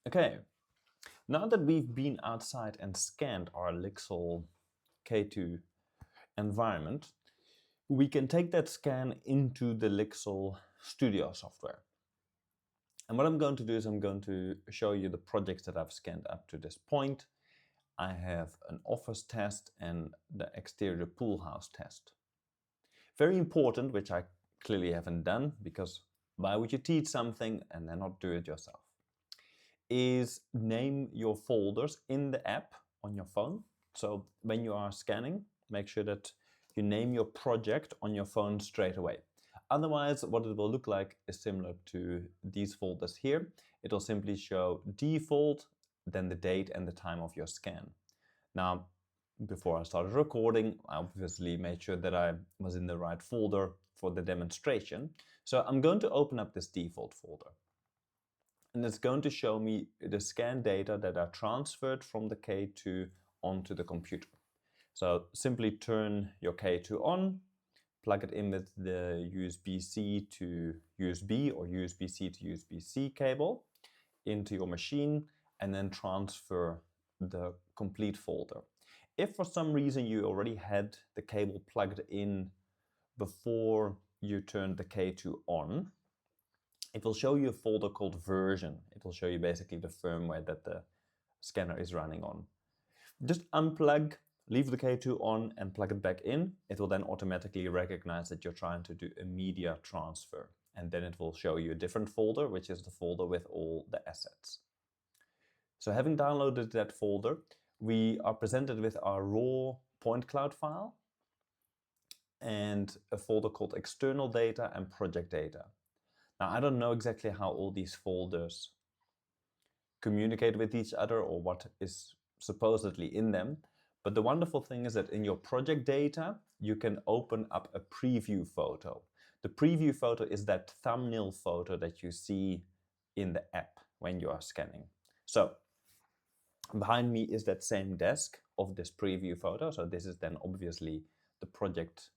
Okay, now that we've been outside and scanned our Lixel K2 environment, we can take that scan into the Lixel Studio software. And what I'm going to do is I'm going to show you the projects that I've scanned up to this point. I have an office test and the exterior pool house test. Very important, which I clearly haven't done, because why would you teach something and then not do it yourself, is name your folders in the app on your phone. So when you are scanning, make sure that you name your project on your phone straight away. Otherwise, what it will look like is similar to these folders here. It will simply show default, then the date and the time of your scan. Now, before I started recording, I obviously made sure that I was in the right folder for the demonstration. So I'm going to open up this default folder. And it's going to show me the scan data that are transferred from the K2 onto the computer. So simply turn your K2 on, plug it in with the USB-C to USB or USB-C to USB-C cable into your machine, and then transfer the complete folder. If for some reason you already had the cable plugged in before you turned the K2 on, it will show you a folder called version. It will show you basically the firmware that the scanner is running on. Just unplug, leave the K2 on and plug it back in. It will then automatically recognize that you're trying to do a media transfer. And then it will show you a different folder, which is the folder with all the assets. So having downloaded that folder, we are presented with our raw point cloud file and a folder called external data and project data. Now, I don't know exactly how all these folders communicate with each other or what is supposedly in them, but the wonderful thing is that in your project data, you can open up a preview photo. The preview photo is that thumbnail photo that you see in the app when you are scanning. So behind me is that same desk of this preview photo. So this is then obviously the project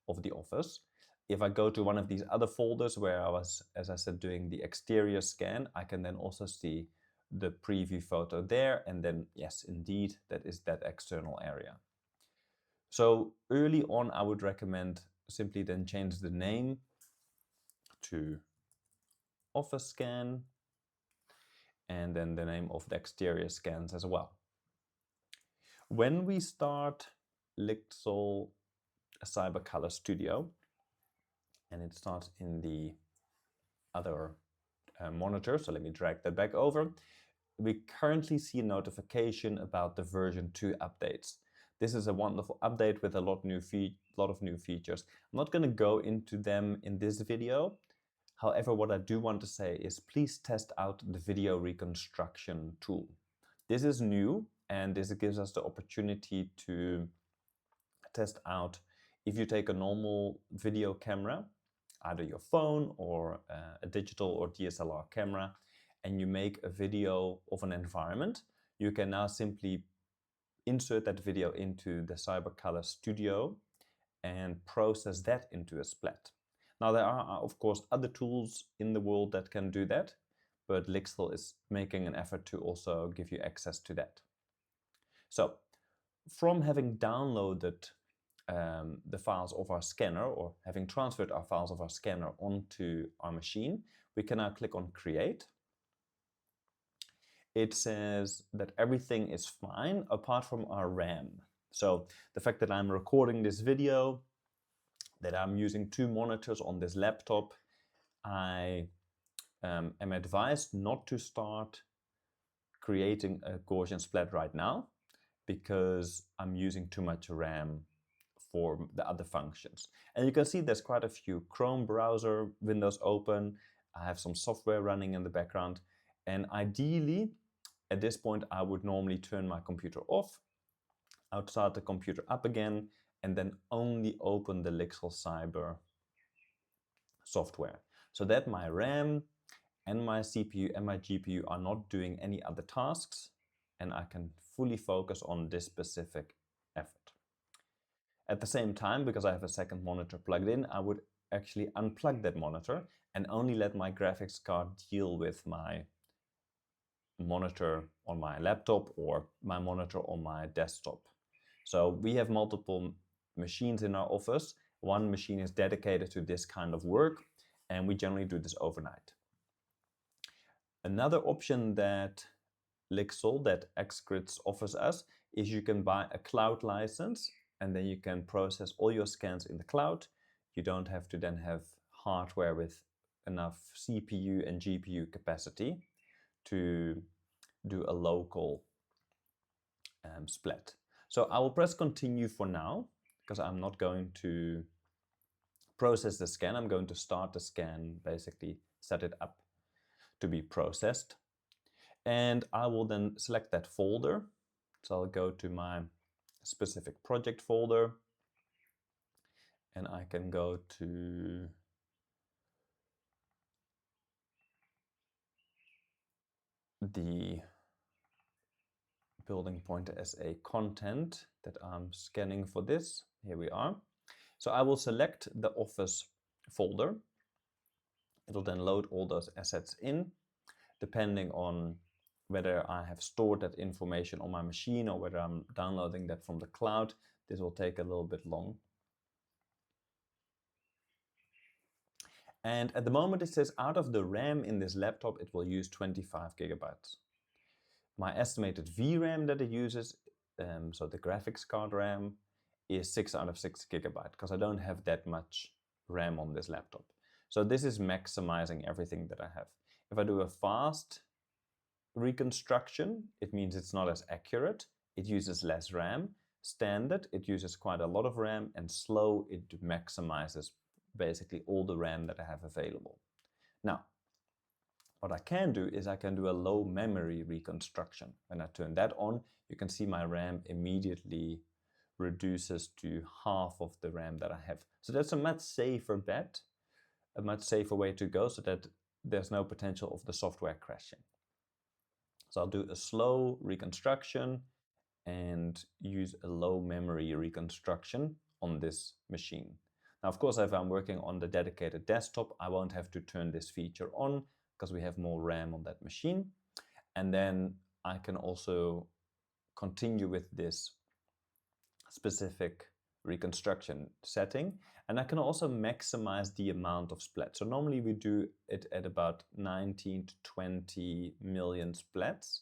of the office. If I go to one of these other folders where I was, as I said, doing the exterior scan, I can then also see the preview photo there. And then, yes, indeed, that is that external area. So early on, I would recommend simply then change the name to office scan and then the name of the exterior scans as well. When we start Lixel CyberColor Studio, and it starts in the other monitor, so let me drag that back over, we currently see a notification about the version 2 updates. This is a wonderful update with a lot of new features. I'm not going to go into them in this video. However, what I do want to say is please test out the video reconstruction tool. This is new, and this gives us the opportunity to test out if you take a normal video camera, either your phone or a digital or DSLR camera, and you make a video of an environment, you can now simply insert that video into the CyberColor Studio and process that into a splat. Now, there are, of course, other tools in the world that can do that, but Lixel is making an effort to also give you access to that. So, from having downloaded the files of our scanner, or having transferred our files of our scanner onto our machine, we can now click on Create. It says that everything is fine apart from our RAM. So the fact that I'm recording this video, that I'm using 2 monitors on this laptop, I am advised not to start creating a Gaussian splat right now because I'm using too much RAM for the other functions. And you can see there's quite a few Chrome browser windows open. I have some software running in the background. And ideally, at this point, I would normally turn my computer off, I'd start the computer up again, and then only open the Lixel Cyber software, so that my RAM and my CPU and my GPU are not doing any other tasks, and I can fully focus on this specific effort. At the same time, because I have a second monitor plugged in, I would actually unplug that monitor and only let my graphics card deal with my monitor on my laptop or my monitor on my desktop. So we have multiple machines in our office. One machine is dedicated to this kind of work, and we generally do this overnight. Another option that Lixel, that XGrids offers us, is you can buy a cloud license, and then you can process all your scans in the cloud. You don't have to then have hardware with enough CPU and GPU capacity to do a local splat. So I will press continue for now, because I'm not going to process the scan. I'm going to start the scan, basically set it up to be processed. And I will then select that folder. So I'll go to my specific project folder, and I can go to the building pointer SA content that I'm scanning for this. Here we are. So I will select the Office folder. It'll then load all those assets in, depending on whether I have stored that information on my machine or whether I'm downloading that from the cloud. This will take a little bit long. And at the moment it says out of the RAM in this laptop, it will use 25 gigabytes. My estimated VRAM that it uses, so the graphics card RAM, is 6 out of 6 gigabyte, because I don't have that much RAM on this laptop. So this is maximizing everything that I have. If I do a fast reconstruction, it means it's not as accurate. It uses less RAM. Standard, it uses quite a lot of RAM, and slow, it maximizes basically all the RAM that I have available. Now, what I can do is I can do a low memory reconstruction. When I turn that on, you can see my RAM immediately reduces to half of the RAM that I have. So that's a much safer bet, a much safer way to go, so that there's no potential of the software crashing. So I'll do a slow reconstruction and use a low memory reconstruction on this machine. Now, of course, if I'm working on the dedicated desktop, I won't have to turn this feature on because we have more RAM on that machine. And then I can also continue with this specific reconstruction setting. And I can also maximize the amount of splats. So normally we do it at about 19 to 20 million splats.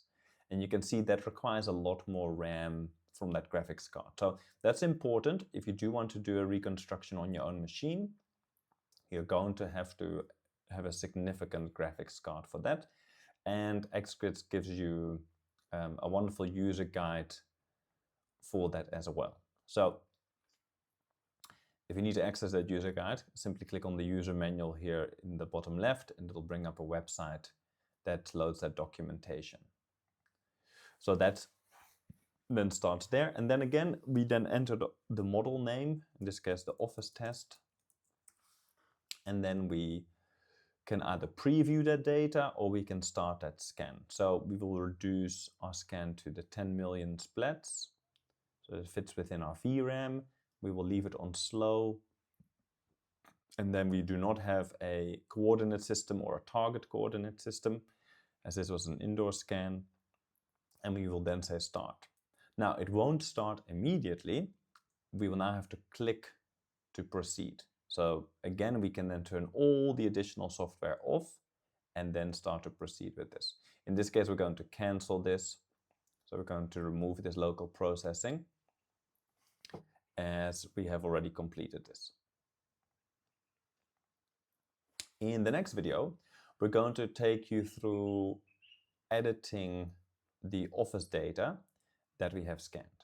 And you can see that requires a lot more RAM from that graphics card. So that's important. If you do want to do a reconstruction on your own machine, you're going to have a significant graphics card for that. And XGrids gives you a wonderful user guide for that as well. So if you need to access that user guide, simply click on the user manual here in the bottom left, and it'll bring up a website that loads that documentation. So that then starts there. And then again, we then enter the model name, in this case, the office test. And then we can either preview that data or we can start that scan. So we will reduce our scan to the 10 million splats. So it fits within our VRAM. We will leave it on slow. And then we do not have a coordinate system or a target coordinate system, as this was an indoor scan. And we will then say start. Now it won't start immediately. We will now have to click to proceed. So again, we can then turn all the additional software off and then start to proceed with this. In this case, we're going to cancel this. So we're going to remove this local processing, as we have already completed this. In the next video, we're going to take you through editing the office data that we have scanned.